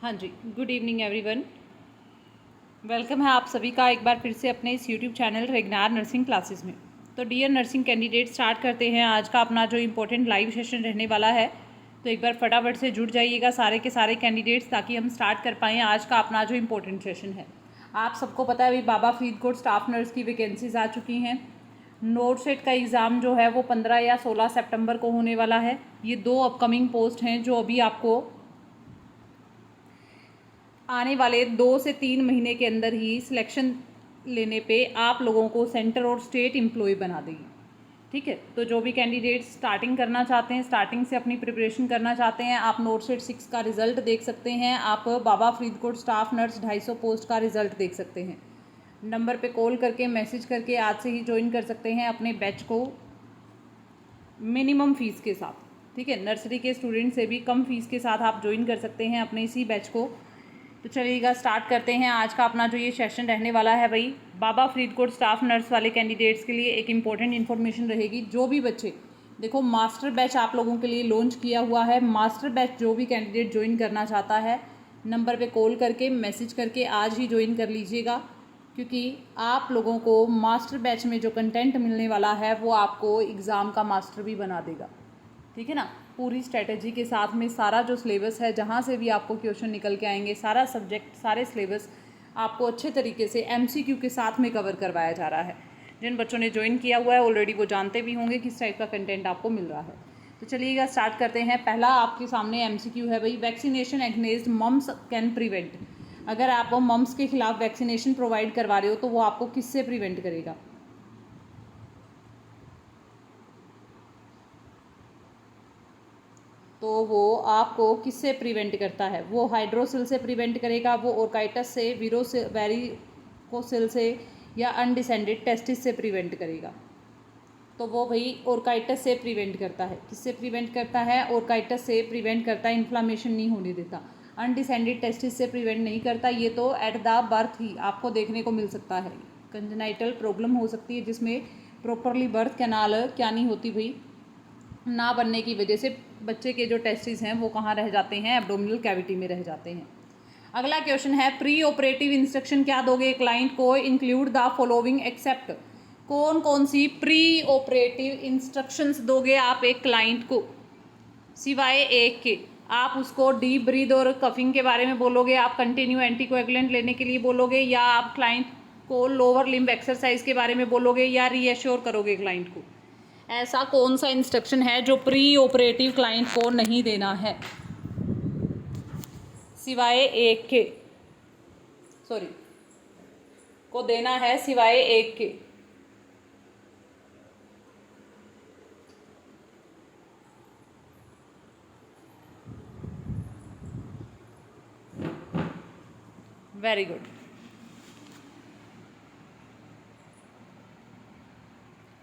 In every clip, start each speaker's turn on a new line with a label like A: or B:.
A: हाँ जी, good evening everyone. Welcome है आप सभी का एक बार फिर से अपने इस यूट्यूब चैनल रेगनार नर्सिंग क्लासेस में। तो डियर नर्सिंग कैंडिडेट, स्टार्ट करते हैं आज का अपना जो इम्पोर्टेंट लाइव सेशन रहने वाला है। तो एक बार फटाफट से जुड़ जाइएगा सारे के सारे कैंडिडेट्स, ताकि हम स्टार्ट कर पाएँ आज का अपना जो इम्पोर्टेंट सेशन है। आप सबको पता है अभी बाबा फरीदकोट स्टाफ नर्स की वैकेंसीज आ चुकी हैं। नोट सेट का एग्ज़ाम जो है वो 15 या 16 सितंबर को होने वाला है। ये 2 अपकमिंग पोस्ट हैं जो अभी आपको आने वाले 2 से 3 महीने के अंदर ही सिलेक्शन लेने पे आप लोगों को सेंटर और स्टेट एम्प्लॉय बना देगी। ठीक है, तो जो भी कैंडिडेट स्टार्टिंग करना चाहते हैं, स्टार्टिंग से अपनी प्रिपरेशन करना चाहते हैं, आप नोट सेट 6 का रिजल्ट देख सकते हैं। आप बाबा फरीदकोट स्टाफ नर्स 250 पोस्ट का रिजल्ट देख सकते हैं। नंबर पे कॉल करके मैसेज करके आज से ही ज्वाइन कर सकते हैं अपने बैच को मिनिमम फ़ीस के साथ। ठीक है, नर्सरी के स्टूडेंट से भी कम फीस के साथ आप ज्वाइन कर सकते हैं अपने इसी बैच को। तो चलिएगा स्टार्ट करते हैं आज का अपना जो ये सेशन रहने वाला है। भाई बाबा फरीदकोट स्टाफ नर्स वाले कैंडिडेट्स के लिए एक इम्पॉर्टेंट इन्फॉर्मेशन रहेगी। जो भी बच्चे देखो, मास्टर बैच आप लोगों के लिए लॉन्च किया हुआ है। मास्टर बैच जो भी कैंडिडेट ज्वाइन करना चाहता है, नंबर पे कॉल करके मैसेज करके आज ही ज्वाइन कर लीजिएगा, क्योंकि आप लोगों को मास्टर बैच में जो कंटेंट मिलने वाला है वो आपको एग्ज़ाम का मास्टर भी बना देगा। ठीक है ना, पूरी स्ट्रेटजी के साथ में सारा जो सिलेबस है, जहाँ से भी आपको क्वेश्चन निकल के आएंगे, सारा सब्जेक्ट सारे सिलेबस आपको अच्छे तरीके से एमसीक्यू के साथ में कवर करवाया जा रहा है। जिन बच्चों ने ज्वाइन किया हुआ है ऑलरेडी वो जानते भी होंगे किस टाइप का कंटेंट आपको मिल रहा है। तो चलिएगा स्टार्ट करते हैं। पहला आपके सामने एमसीक्यू है भाई, vaccination against mumps can prevent. अगर आप मम्स के खिलाफ वैक्सीनेशन प्रोवाइड करवा रहे हो तो वो आपको किससे प्रिवेंट करेगा? तो वो आपको किससे प्रिवेंट करता है? वो हाइड्रोसिल से प्रिवेंट करेगा, वो ओर्काइटस से, वेरिकोसिल से, या अनडिसेंडेड टेस्टिस से प्रिवेंट करेगा। तो वो भाई ओर्काइटस से प्रिवेंट करता है। किससे प्रिवेंट करता है? ओर्काइटस से प्रिवेंट करता है, इन्फ्लामेशन नहीं होने देता। अनडिसेंडेड टेस्टिस से प्रिवेंट नहीं करता। ये तो एट द बर्थ ही आपको देखने को मिल सकता है। कंजेनाइटल प्रॉब्लम हो सकती है जिसमें प्रॉपरली बर्थ कैनाल क्या नहीं होती भाई, ना बनने की वजह से बच्चे के जो टेस्टिस हैं वो कहाँ रह जाते हैं? एब्डोमिनल कैविटी में रह जाते हैं। अगला क्वेश्चन है, प्री ऑपरेटिव इंस्ट्रक्शन क्या दोगे क्लाइंट को? Include the following except. कौन कौन सी प्री ऑपरेटिव इंस्ट्रक्शंस दोगे आप एक क्लाइंट को सिवाय एक के? आप उसको डीप ब्रीथ और कफिंग के बारे में बोलोगे, आप कंटिन्यू एंटीकोएगुलेंट लेने के लिए बोलोगे, या आप क्लाइंट को लोअर लिम्ब एक्सरसाइज के बारे में बोलोगे, या रीएश्योर करोगे क्लाइंट को? ऐसा कौन सा इंस्ट्रक्शन है जो प्री ऑपरेटिव क्लाइंट को नहीं देना है सिवाय एक के? सॉरी, को देना है सिवाय एक के। Very good.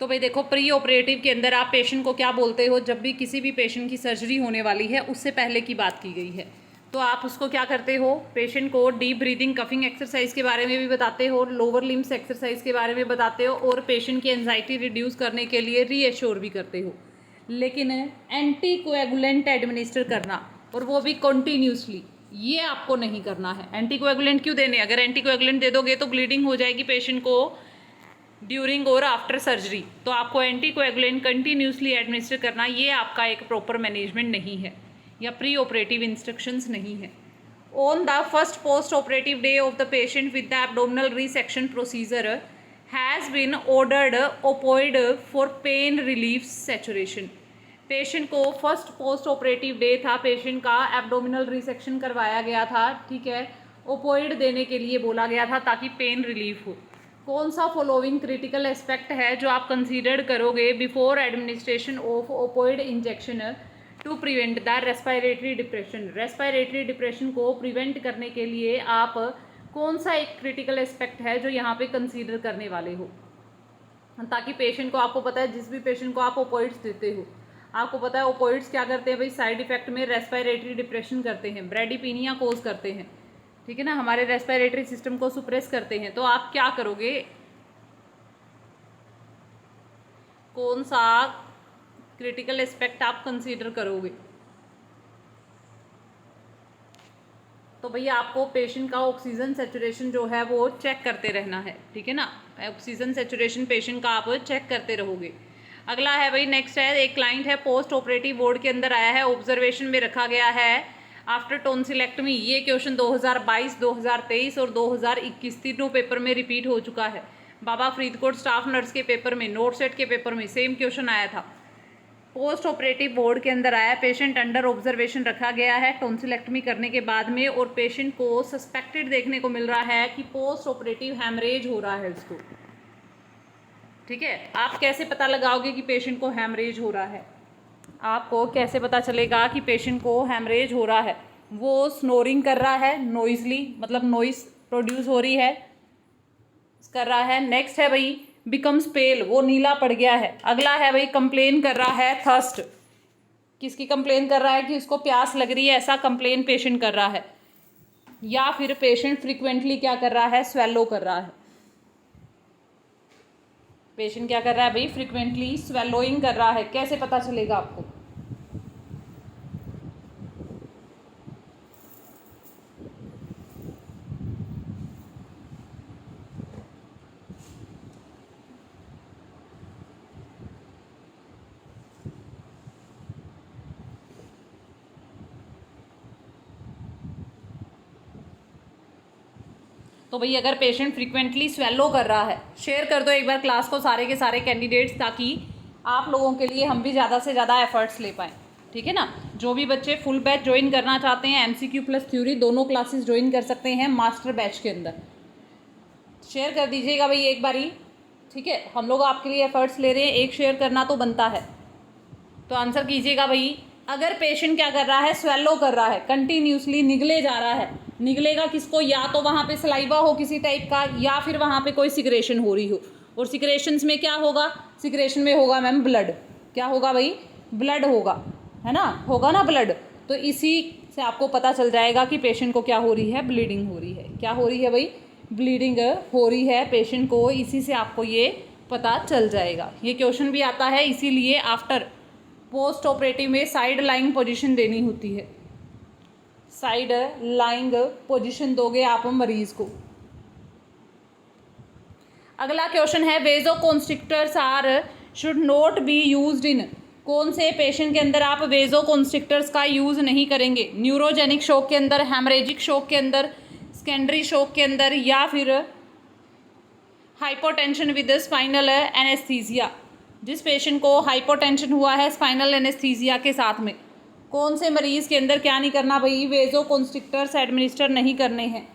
A: तो भाई देखो, प्री ऑपरेटिव के अंदर आप पेशेंट को क्या बोलते हो? जब भी किसी भी पेशेंट की सर्जरी होने वाली है उससे पहले की बात की गई है, तो आप उसको क्या करते हो? पेशेंट को डीप ब्रीदिंग कफिंग एक्सरसाइज के बारे में भी बताते हो, लोअर लिम्स एक्सरसाइज के बारे में बताते हो, और पेशेंट की एंजाइटी रिड्यूस करने के लिए रीएश्योर भी करते हो। लेकिन एंटी कोएगुलेंट एडमिनिस्टर करना, और वो भी कंटिन्यूसली, ये आपको नहीं करना है। एंटी कोएगुलेंट क्यों देने? अगर एंटी कोएगुलेंट दे दोगे तो ब्लीडिंग हो जाएगी पेशेंट को ड्यूरिंग और आफ्टर सर्जरी। तो आपको एंटीकोएगुलेंट कंटिन्यूसली एडमिनिस्टर करना, ये आपका एक प्रॉपर मैनेजमेंट नहीं है, या प्री ऑपरेटिव इंस्ट्रक्शंस नहीं है। On the first post operative day of the patient with the abdominal resection procedure has been ordered opioid for pain relief saturation. Patient को फर्स्ट पोस्ट ऑपरेटिव डे था, patient का abdominal resection करवाया गया था, ठीक है, ओपोइड देने के लिए बोला गया था ताकि पेन रिलीफ हो। कौन सा फॉलोइंग क्रिटिकल एस्पेक्ट है जो आप कंसीडर करोगे before administration of opioid injection to prevent the respiratory depression? Respiratory depression को प्रिवेंट करने के लिए आप कौन सा एक क्रिटिकल एस्पेक्ट है जो यहाँ पे कंसीडर करने वाले हो, ताकि पेशेंट को, आपको पता है जिस भी पेशेंट को आप ओपोइड्स देते हो, आपको पता है ओपोइड्स क्या करते हैं भाई? साइड इफेक्ट में रेस्पिरेटरी डिप्रेशन करते हैं, ब्रेडिपीनिया कोज करते हैं, ठीक है ना, हमारे रेस्पिरेटरी सिस्टम को सुप्रेस करते हैं। तो आप क्या करोगे? कौन सा क्रिटिकल एस्पेक्ट आप कंसीडर करोगे? तो भैया आपको पेशेंट का ऑक्सीजन सेचुरेशन जो है वो चेक करते रहना है, ठीक है ना। ऑक्सीजन सेचुरेशन पेशेंट का आप चेक करते रहोगे। अगला है भाई, नेक्स्ट है, एक क्लाइंट है पोस्ट ऑपरेटिव वार्ड के अंदर आया है, ऑब्जर्वेशन में रखा गया है आफ्टर टॉन्सिलेक्टमी। ये क्वेश्चन 2022, 2023 और 2021 तीनों पेपर में रिपीट हो चुका है। बाबा फरीदकोट स्टाफ नर्स के पेपर में, नोट सेट के पेपर में सेम क्वेश्चन आया था। पोस्ट ऑपरेटिव वार्ड के अंदर आया, पेशेंट अंडर ऑब्जर्वेशन रखा गया है टॉन्सिलेक्टमी करने के बाद में, और पेशेंट को सस्पेक्टेड देखने को मिल रहा है कि पोस्ट ऑपरेटिव हैमरेज हो रहा है उसको, ठीक है। आप कैसे पता लगाओगे कि पेशेंट को हैमरेज हो रहा है? आपको कैसे पता चलेगा कि पेशेंट को हैमरेज हो रहा है? वो स्नोरिंग कर रहा है, नॉइजली, मतलब नॉइस प्रोड्यूस हो रही है, कर रहा है। नेक्स्ट है भाई बिकम्स पेल, वो नीला पड़ गया है। अगला है भाई कंप्लेन कर रहा है थर्स्ट, किसकी कंप्लेन कर रहा है कि उसको प्यास लग रही है, ऐसा कंप्लेन पेशेंट कर रहा है। या फिर पेशेंट फ्रिक्वेंटली क्या कर रहा है, स्वेलो कर रहा है। पेशेंट क्या कर रहा है भाई, फ्रिक्वेंटली स्वेलोइंग कर रहा है। कैसे पता चलेगा आपको? तो भाई अगर पेशेंट फ्रीक्वेंटली स्वेलो कर रहा है, शेयर कर दो एक बार क्लास को सारे के सारे कैंडिडेट्स, ताकि आप लोगों के लिए हम भी ज़्यादा से ज़्यादा एफर्ट्स ले पाएँ, ठीक है ना। जो भी बच्चे फुल बैच ज्वाइन करना चाहते हैं, एमसीक्यू प्लस थ्योरी दोनों क्लासेस ज्वाइन कर सकते हैं मास्टर बैच के अंदर। शेयर कर दीजिएगा भाई एक बारी, ठीक है। हम लोग आपके लिए एफर्ट्स ले रहे हैं, एक शेयर करना तो बनता है। तो आंसर कीजिएगा भाई। अगर पेशेंट क्या कर रहा है, स्वेलो कर रहा है, कंटिन्यूसली निगले जा रहा है, निगलेगा किसको, या तो वहाँ पे सलाइवा हो किसी टाइप का, या फिर वहाँ पे कोई सिक्रेशन हो रही हो। और सिक्रेशंस में क्या होगा, सिक्रेशन में होगा मैम ब्लड। क्या होगा भाई, ब्लड होगा, है ना, होगा ना ब्लड। तो इसी से आपको पता चल जाएगा कि पेशेंट को क्या हो रही है, ब्लीडिंग हो रही है। क्या हो रही है भाई, ब्लीडिंग हो रही है पेशेंट को। इसी से आपको ये पता चल जाएगा। ये क्वेश्चन भी आता है, इसीलिए आफ्टर पोस्ट ऑपरेटिव में साइड लाइंग पोजीशन देनी होती है। साइड लाइंग पोजीशन दोगे आप मरीज को। अगला क्वेश्चन है, vasoconstrictors are should not be used in. कौन से पेशेंट के अंदर आप वेजो कॉन्स्ट्रिक्टर्स का यूज नहीं करेंगे? न्यूरोजेनिक शॉक के अंदर, हेमरेजिक शॉक के अंदर, सेकेंडरी शॉक के अंदर, या फिर हाइपोटेंशन विद स्पाइनल एनेस्थीसिया। जिस पेशेंट को हाइपोटेंशन हुआ है स्पाइनल एनेस्थीसिया के साथ में, कौन से मरीज के अंदर क्या नहीं करना भाई, वेजो कॉन्स्ट्रिक्टर्स एडमिनिस्टर नहीं करने हैं।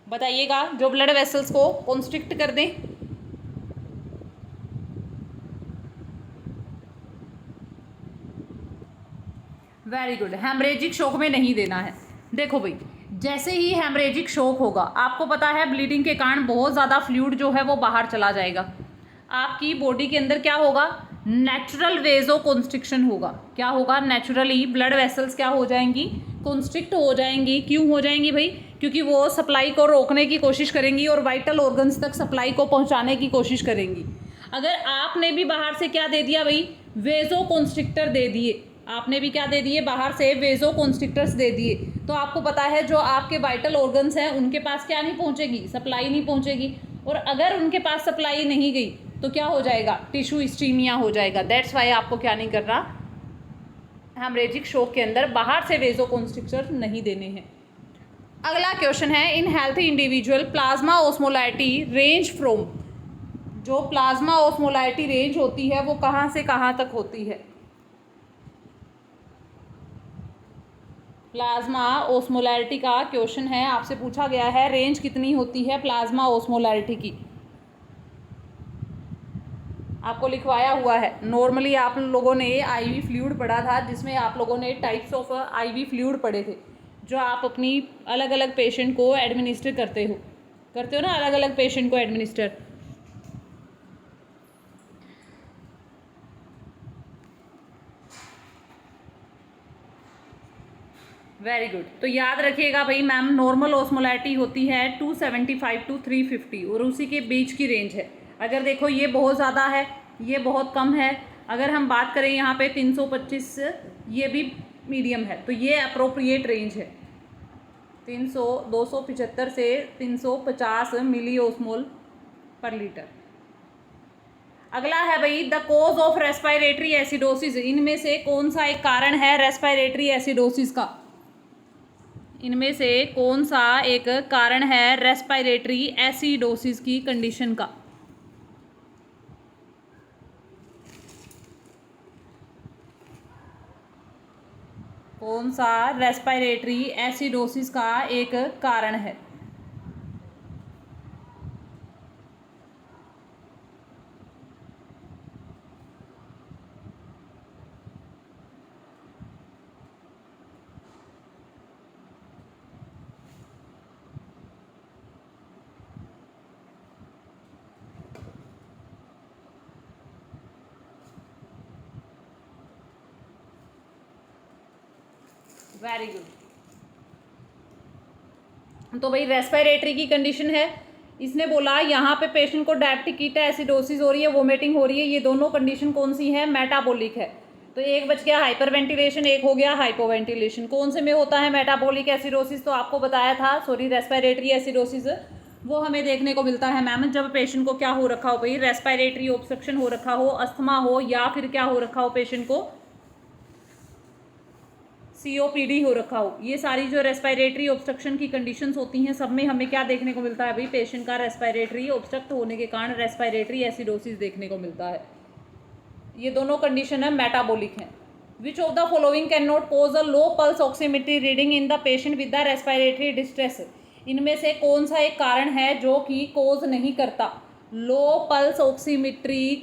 A: बताइएगा, जो ब्लड वेसल्स को कॉन्स्ट्रिक्ट कर दें। वेरी गुड, हेमरेजिक शॉक में नहीं देना है। देखो भाई, जैसे ही हेमरेजिक शॉक होगा, आपको पता है ब्लीडिंग के कारण बहुत ज़्यादा फ्लूइड जो है वो बाहर चला जाएगा। आपकी बॉडी के अंदर क्या होगा, नेचुरल वेजो कॉन्स्ट्रिक्शन होगा। क्या होगा, नेचुरली ब्लड वेसल्स क्या हो जाएंगी, कॉन्स्ट्रिक्ट हो जाएंगी। क्यों हो जाएंगी भाई, क्योंकि वो सप्लाई को रोकने की कोशिश करेंगी और वाइटल ऑर्गन्स तक सप्लाई को पहुंचाने की कोशिश करेंगी। अगर आपने भी बाहर से क्या दे दिया भाई, वेजो कॉन्स्ट्रिक्टर दे दिए, आपने भी क्या दे दिए, बाहर से वेजो कॉन्स्ट्रिक्टर्स दे दिए, तो आपको पता है जो आपके वाइटल ऑर्गन्स हैं उनके पास क्या नहीं पहुंचेगी, सप्लाई नहीं पहुंचेगी। और अगर उनके पास सप्लाई नहीं गई तो क्या हो जाएगा, टिश्यू इस्टीमिया हो जाएगा। दैट्स वाई आपको क्या नहीं करना, हेमरेजिक शॉक के अंदर बाहर से वेजो कॉन्स्ट्रिक्टर नहीं देने हैं। अगला क्वेश्चन है, in healthy individual plasma osmolality range from. जो प्लाज्मा ऑस्मोलाइटी रेंज होती है वो कहाँ से कहाँ तक होती है? प्लाज्मा ऑस्मोलैरिटी का क्वेश्चन है, आपसे पूछा गया है रेंज कितनी होती है प्लाज्मा ऑस्मोलैरिटी की। आपको लिखवाया हुआ है। नॉर्मली आप लोगों ने आईवी फ्लूइड पढ़ा था, जिसमें आप लोगों ने टाइप्स ऑफ आईवी फ्लूइड पढ़े थे, जो आप अपनी अलग अलग पेशेंट को एडमिनिस्टर करते हो ना, अलग अलग पेशेंट को एडमिनिस्टर। Very good. तो याद रखिएगा भाई मैम, नॉर्मल ऑस्मोलैरिटी होती है 275 टू 350 और उसी के बीच की रेंज है। अगर देखो ये बहुत ज़्यादा है, ये बहुत कम है। अगर हम बात करें यहाँ पे 325, ये भी मीडियम है, तो ये अप्रोप्रिएट रेंज है। 275 से 350 मिली ऑस्मोल पर लीटर। अगला है भाई the cause of respiratory acidosis. इनमें से कौन सा एक कारण है रेस्पिरेटरी एसिडोसिस का? इनमें से कौन सा एक कारण है रेस्पिरेटरी एसिडोसिस की कंडीशन का? कौन सा रेस्पिरेटरी एसिडोसिस का एक कारण है? Very good. तो भाई रेस्पिरेटरी की कंडीशन है, इसने बोला यहाँ पे पेशेंट को डायबिटिक कीटा एसिडोसिस हो रही है, वोमिटिंग हो रही है। ये दोनों कंडीशन कौन सी है? मेटाबॉलिक है। तो एक बच गया हाइपरवेंटिलेशन, एक हो गया हाइपोवेंटिलेशन। कौन से में होता है मेटाबॉलिक एसिडोसिस? तो आपको बताया था, सॉरी, रेस्पिरेटरी एसिडोसिस वो हमें देखने को मिलता है मैम जब पेशेंट को क्या हो रखा हो भाई, रेस्पिरेटरी ऑब्स्ट्रक्शन हो रखा हो, अस्थमा हो, या फिर क्या हो रखा हो पेशेंट को, COPD हो रखा हो। ये सारी जो रेस्पिरेटरी ऑब्स्ट्रक्शन की कंडीशंस होती हैं, सब में हमें क्या देखने को मिलता है भाई? पेशेंट का रेस्पिरेटरी ऑब्स्ट्रक्ट होने के कारण रेस्पिरेटरी एसिडोसिस देखने को मिलता है। ये दोनों कंडीशन है मेटाबॉलिक हैं। Which of the following can not cause a low pulse oximetry reading in the patient with the respiratory distress? इनमें से कौन सा एक कारण है जो कि कोज नहीं करता, लो पल्स ऑक्सीमेट्री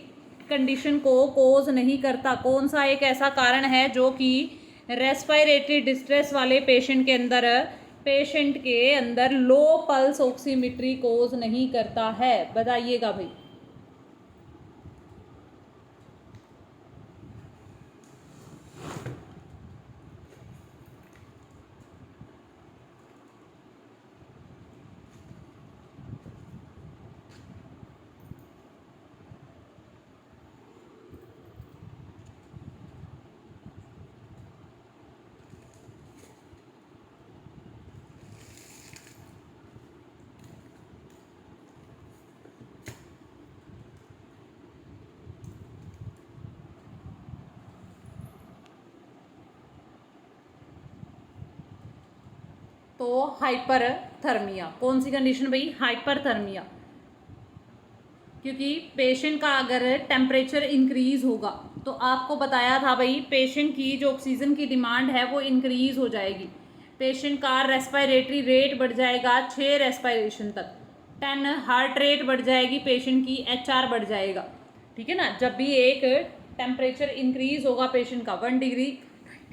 A: कंडीशन को कोज नहीं करता? कौन सा एक ऐसा कारण है जो कि रेस्पिरेटरी डिस्ट्रेस वाले पेशेंट के अंदर लो पल्स ऑक्सीमेट्री कोज नहीं करता है? बताइएगा भाई। तो हाइपरथर्मिया। कौन सी कंडीशन भाई? हाइपरथर्मिया। क्योंकि पेशेंट का अगर टेम्परेचर इंक्रीज होगा, तो आपको बताया था भाई पेशेंट की जो ऑक्सीजन की डिमांड है वो इंक्रीज हो जाएगी। पेशेंट का रेस्पिरेटरी रेट बढ़ जाएगा 6 रेस्पिरेशन तक, 10 हार्ट रेट बढ़ जाएगी पेशेंट की, HR बढ़ जाएगा। ठीक है ना? जब भी एक टेम्परेचर इंक्रीज होगा पेशेंट का 1 डिग्री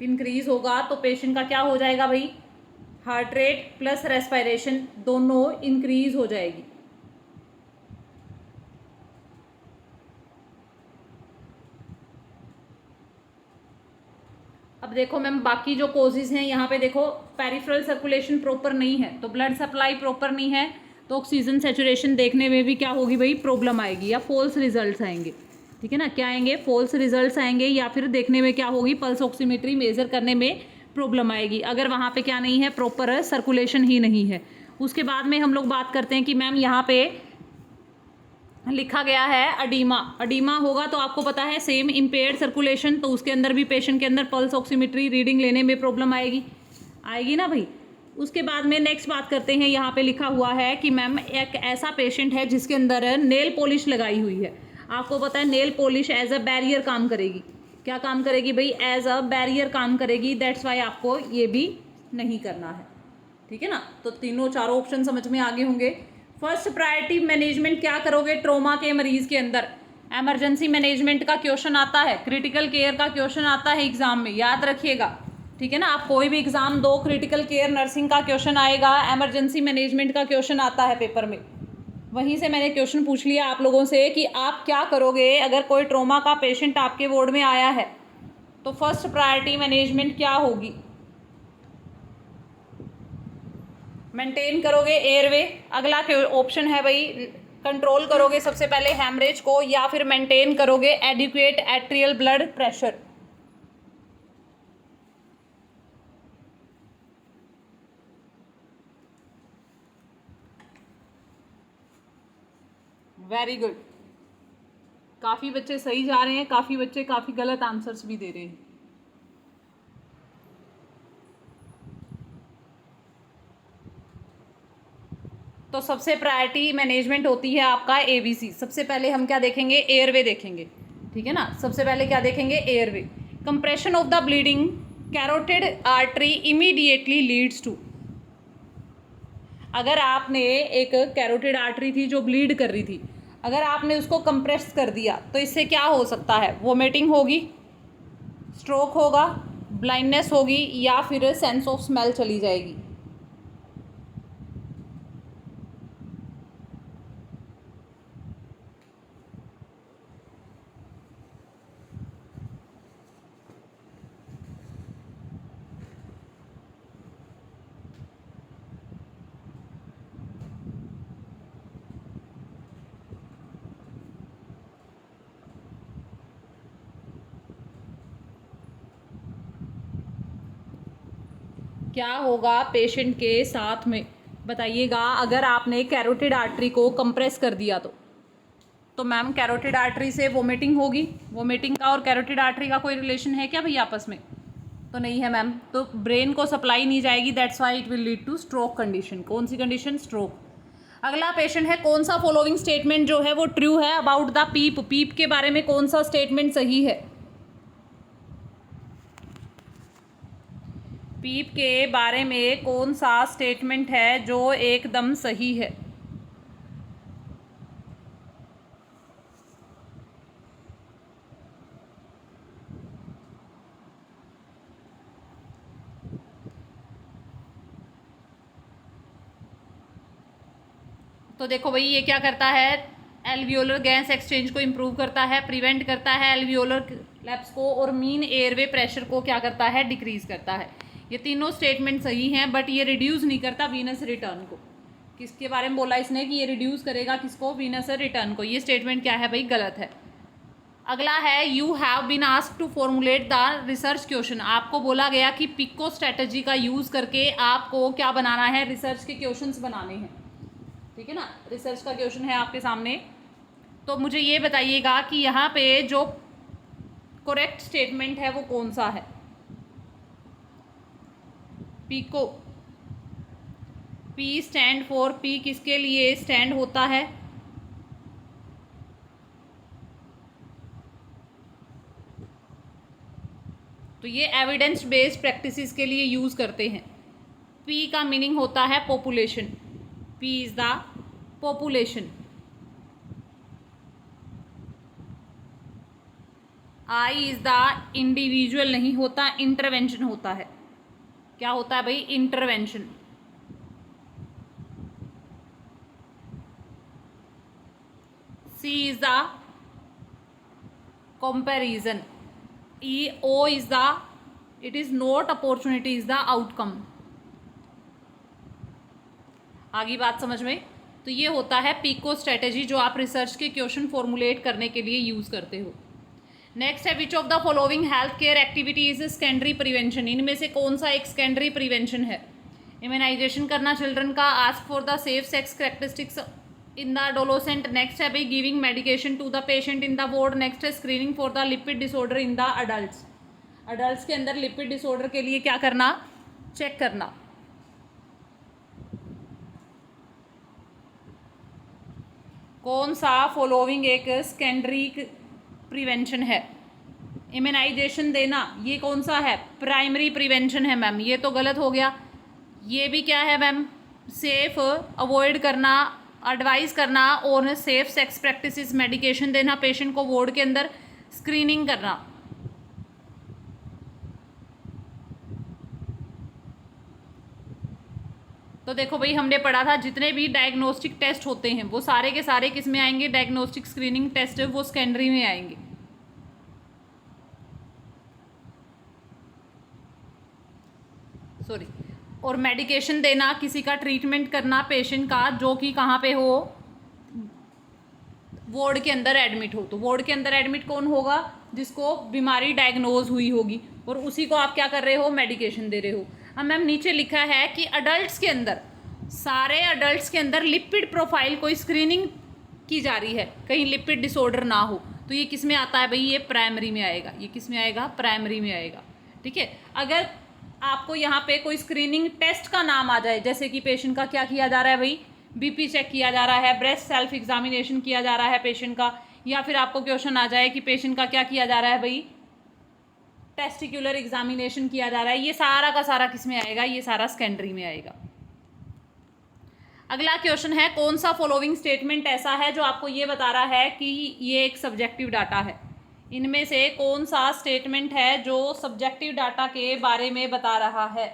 A: इंक्रीज होगा, तो पेशेंट का क्या हो जाएगा भाई? हार्ट रेट प्लस रेस्पिरेशन दोनों इंक्रीज हो जाएगी। अब देखो मैम बाकी जो कोजेज हैं यहाँ पे देखो, पेरिफेरल सर्कुलेशन प्रॉपर नहीं है, तो ब्लड सप्लाई प्रॉपर नहीं है, तो ऑक्सीजन सेचुरेशन देखने में भी क्या होगी भाई? प्रॉब्लम आएगी या फॉल्स रिजल्ट्स आएंगे। ठीक है ना? क्या आएंगे? फॉल्स रिजल्ट्स आएंगे, या फिर देखने में क्या होगी? पल्स ऑक्सीमेट्री मेजर करने में प्रॉब्लम आएगी, अगर वहाँ पे क्या नहीं है? प्रॉपर सर्कुलेशन ही नहीं है। उसके बाद में हम लोग बात करते हैं कि मैम यहाँ पे लिखा गया है अडीमा। अडीमा होगा तो आपको पता है सेम इम्पेयर्ड सर्कुलेशन, तो उसके अंदर भी पेशेंट के अंदर पल्स ऑक्सीमेट्री रीडिंग लेने में प्रॉब्लम आएगी ना भाई। उसके बाद में नेक्स्ट बात करते हैं, यहाँ पे लिखा हुआ है कि मैम एक ऐसा पेशेंट है जिसके अंदर नेल पॉलिश लगाई हुई है। आपको पता है nail polish as a barrier काम करेगी। क्या काम करेगी भाई? एज अ बैरियर काम करेगी। दैट्स वाई आपको ये भी नहीं करना है। ठीक है ना? तो तीनों चारों ऑप्शन समझ में आगे होंगे। फर्स्ट प्रायोरिटी मैनेजमेंट क्या करोगे ट्रोमा के मरीज के अंदर? एमरजेंसी मैनेजमेंट का क्वेश्चन आता है, क्रिटिकल केयर का क्वेश्चन आता है एग्जाम में, याद रखिएगा। ठीक है ना? आप कोई भी एग्जाम दो, क्रिटिकल केयर नर्सिंग का क्वेश्चन आएगा, एमरजेंसी मैनेजमेंट का क्वेश्चन आता है पेपर में। वहीं से मैंने क्वेश्चन पूछ लिया आप लोगों से कि आप क्या करोगे अगर कोई ट्रोमा का पेशेंट आपके वार्ड में आया है, तो फर्स्ट प्रायोरिटी मैनेजमेंट क्या होगी? मेंटेन करोगे एयरवे। अगला ऑप्शन है भाई, कंट्रोल करोगे सबसे पहले हैमरेज को, या फिर मेंटेन करोगे adequate atrial blood pressure. Very good, काफ़ी बच्चे सही जा रहे हैं, काफ़ी बच्चे काफ़ी गलत आंसर्स भी दे रहे हैं। तो सबसे प्रायोरिटी मैनेजमेंट होती है आपका एबीसी। सबसे पहले हम क्या देखेंगे, एयरवे देखेंगे, ठीक है ना। सबसे पहले क्या देखेंगे, airway. Compression of the bleeding carotid artery immediately leads to. अगर आपने एक कैरोटिड आर्टरी थी जो ब्लीड कर रही थी, अगर आपने उसको कंप्रेस कर दिया तो इससे क्या हो सकता है, वोमिटिंग होगी, स्ट्रोक होगा, ब्लाइंडनेस होगी, या फिर सेंस ऑफ स्मेल चली जाएगी। क्या होगा पेशेंट के साथ में, बताइएगा। अगर आपने कैरोटिड आर्टरी को कंप्रेस कर दिया तो मैम कैरोटिड आर्टरी से वोमिटिंग होगी। वोमिटिंग का और कैरोटिड आर्टरी का कोई रिलेशन है क्या भैया आपस में? तो नहीं है मैम। तो ब्रेन को सप्लाई नहीं जाएगी, that's why it will lead two stroke condition. कौन सी कंडीशन? स्ट्रोक। अगला पेशेंट है, कौन सा फॉलोइंग स्टेटमेंट जो है वो ट्रू है अबाउट द पीप। पीप के बारे में कौन सा स्टेटमेंट सही है? पीप के बारे में कौन सा स्टेटमेंट है जो एकदम सही है? तो देखो भाई, ये क्या करता है, एल्वियोलर गैस एक्सचेंज को इम्प्रूव करता है, प्रिवेंट करता है एल्वियोलर लैप्स को, और मीन एयरवे प्रेशर को क्या करता है, डिक्रीज करता है। ये तीनों स्टेटमेंट सही हैं, बट ये रिड्यूस नहीं करता वीनस रिटर्न को। किसके बारे में बोला इसने कि ये रिड्यूस करेगा किसको? वीनस रिटर्न को। ये स्टेटमेंट क्या है भाई, गलत है। अगला है, you have been asked to formulate the research question. आपको बोला गया कि पिको स्ट्रेटजी का यूज़ करके आपको क्या बनाना है, रिसर्च के क्वेश्चंस बनाने हैं, ठीक है ना। रिसर्च का क्वेश्चन है आपके सामने। तो मुझे ये बताइएगा कि यहाँ पे जो करेक्ट स्टेटमेंट है वो कौन सा है? PICO, P stand for, P किसके लिए स्टैंड होता है? तो ये एविडेंस बेस्ड प्रैक्टिसेस के लिए यूज़ करते हैं। पी का मीनिंग होता है population, P is the population. I is the individual नहीं होता, इंटरवेंशन होता है। क्या होता है भाई? Intervention. C is the comparison. E, O is the, it is not opportunity, is the outcome. आगे बात समझ में? तो ये होता है पिको स्ट्रेटेजी जो आप रिसर्च के क्वेश्चन फॉर्मुलेट करने के लिए यूज़ करते हो। नेक्स्ट है, which of the following health care activity is secondary prevention. इनमें से कौन सा एक सेकेंडरी प्रिवेंशन है? इम्यूनाइजेशन करना चिल्ड्रन का, ask for the safe sex characteristics in the adolescent. Next है भाई, giving medication to the patient in the ward. Next है, screening for the lipid disorder in the adult. Adult के अंदर lipid disorder के लिए क्या करना? चेक करना। कौन सा फॉलोइंग एक सेकेंडरी प्रिवेंशन है? इम्यूनाइजेशन देना, ये कौन सा है? प्राइमरी प्रिवेंशन है मैम। ये तो गलत हो गया। ये भी क्या है मैम? सेफ अवॉइड करना, एडवाइस करना, और सेफ सेक्स प्रैक्टिसेस, मेडिकेशन देना पेशेंट को वार्ड के अंदर, स्क्रीनिंग करना। तो देखो भाई, हमने पढ़ा था जितने भी डायग्नोस्टिक टेस्ट होते हैं वो सारे के सारे किस में आएंगे? डायग्नोस्टिक स्क्रीनिंग टेस्ट वो सेकेंडरी में आएंगे। सॉरी। और मेडिकेशन देना, किसी का ट्रीटमेंट करना पेशेंट का जो कि कहाँ पे हो, वार्ड के अंदर एडमिट हो। तो वार्ड के अंदर एडमिट कौन होगा, जिसको बीमारी डायग्नोज हुई होगी, और उसी को आप क्या कर रहे हो, मेडिकेशन दे रहे हो। अब मैम नीचे लिखा है कि अडल्ट्स के अंदर, सारे अडल्ट्स के अंदर लिपिड प्रोफाइल कोई स्क्रीनिंग की जा रही है, कहीं लिपिड डिसऑर्डर ना हो, तो ये किस में आता है भाई, ये प्राइमरी में आएगा। ये किस में आएगा, प्राइमरी में आएगा। ठीक है, अगर आपको यहाँ पे कोई स्क्रीनिंग टेस्ट का नाम आ जाए, जैसे कि पेशेंट का क्या किया जा रहा है भाई, बीपी चेक किया जा रहा है, ब्रेस्ट सेल्फ एग्जामिनेशन किया जा रहा है पेशेंट का, या फिर आपको क्वेश्चन आ जाए कि पेशेंट का क्या किया जा रहा है भाई, टेस्टिकुलर एग्जामिनेशन किया जा रहा है, ये सारा का सारा किस में आएगा, ये सारा सेकेंडरी में आएगा। अगला क्वेश्चन है, कौन सा फॉलोइंग स्टेटमेंट ऐसा है जो आपको ये बता रहा है कि ये एक सब्जेक्टिव डाटा है। इनमें से कौन सा स्टेटमेंट है जो सब्जेक्टिव डाटा के बारे में बता रहा है।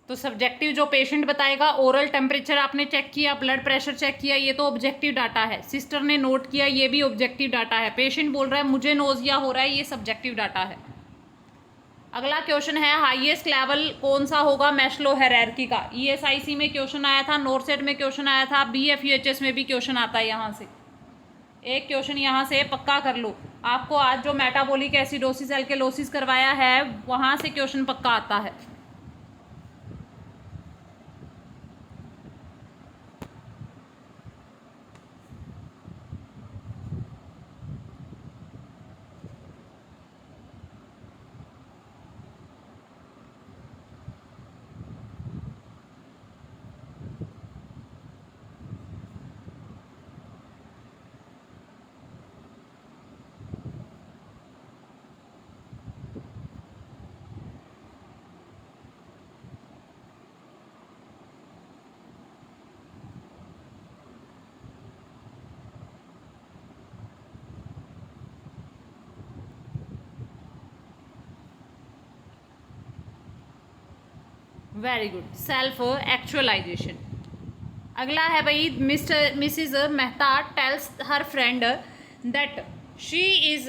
A: तो सब्जेक्टिव जो पेशेंट बताएगा, ओरल टेम्परेचर आपने चेक किया, ब्लड प्रेशर चेक किया, ये तो ऑब्जेक्टिव डाटा है। सिस्टर ने नोट किया, ये भी ऑब्जेक्टिव डाटा है। पेशेंट बोल रहा है मुझे नोजिया हो रहा है, ये सब्जेक्टिव डाटा है। अगला क्वेश्चन है, हाईएस्ट लेवल कौन सा होगा मैस्लो हायरार्की का। ईएसआईसी में क्वेश्चन आया था, नॉर्सेट में क्वेश्चन आया था, बीएफयूएचएस में भी क्वेश्चन आता है। यहाँ से एक क्वेश्चन यहाँ से पक्का कर लो, आपको आज जो मेटाबॉलिक एसिडोसिस एल्केलोसिस करवाया है वहाँ से क्वेश्चन पक्का आता है। Very good, self actualisation. अगला है भाई, Mrs Mehta tells her friend that she is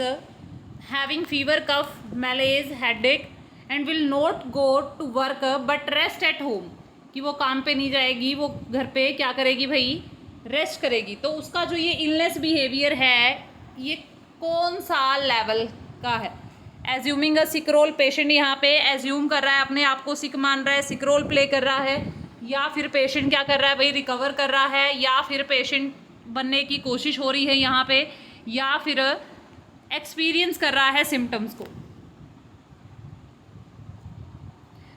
A: having fever, cough, malaise, headache and will not go to work but rest at home. कि वो काम पे नहीं जाएगी, वो घर पे क्या करेगी भाई, रेस्ट करेगी। तो उसका जो ये इलनेस बिहेवियर है, ये कौन सा लेवल का है। एज्यूमिंग अ सिक रोल, पेशेंट यहाँ पे एज्यूम कर रहा है, अपने आप को सिक मान रहा है, सिक रोल प्ले कर रहा है, या फिर पेशेंट क्या कर रहा है भाई, रिकवर कर रहा है, या फिर पेशेंट बनने की कोशिश हो रही है यहाँ पे, या फिर एक्सपीरियंस कर रहा है सिम्टम्स को।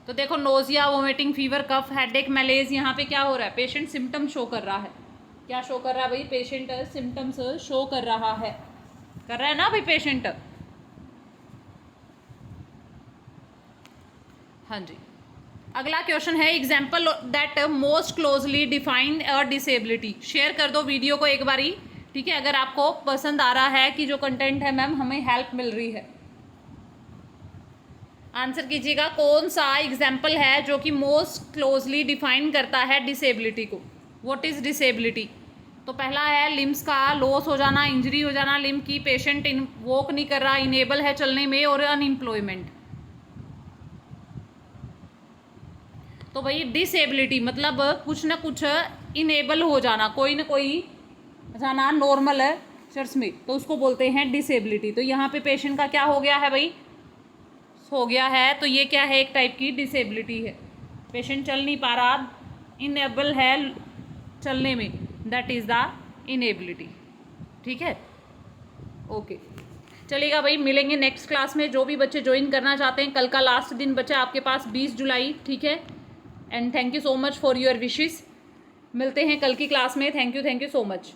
A: तो देखो, नोजिया, वोमिटिंग, फीवर, कफ, हेडेक, मैलेज, यहाँ पे क्या हो रहा है, पेशेंट सिम्टम शो कर रहा है। क्या शो कर रहा है भाई, पेशेंट सिम्टम्स शो कर रहा है, कर रहा है ना भाई पेशेंट। हाँ जी। अगला क्वेश्चन है, example that most closely define a disability. Share कर दो वीडियो को एक बारी, ठीक है, अगर आपको पसंद आ रहा है कि जो कंटेंट है मैम हमें हेल्प मिल रही है। आंसर कीजिएगा, कौन सा एग्जाम्पल है जो कि मोस्ट क्लोजली डिफाइन करता है डिसेबिलिटी को। What is disability. तो पहला है लिम्स का लॉस हो जाना, इंजरी हो जाना लिम्ब की, पेशेंट वॉक नहीं कर रहा, इनेबल है चलने में, और अनएम्प्लॉयमेंट। तो भाई डिसेबिलिटी मतलब कुछ ना कुछ इनेबल हो जाना, कोई ना कोई जाना नॉर्मल है चर्च में, तो उसको बोलते हैं डिसेबिलिटी। तो यहाँ पे पेशेंट का क्या हो गया है भाई, हो गया है, तो ये क्या है, एक टाइप की डिसेबिलिटी है। पेशेंट चल नहीं पा रहा, इनेबल है चलने में, दैट इज़ द इनेबिलिटी। ठीक है, ओके, चलेगा भाई, मिलेंगे नेक्स्ट क्लास में। जो भी बच्चे ज्वाइन करना चाहते हैं, कल का लास्ट दिन बचा आपके पास 20 जुलाई, ठीक है। And thank you so much for your wishes. मिलते हैं कल की क्लास में। Thank you so much.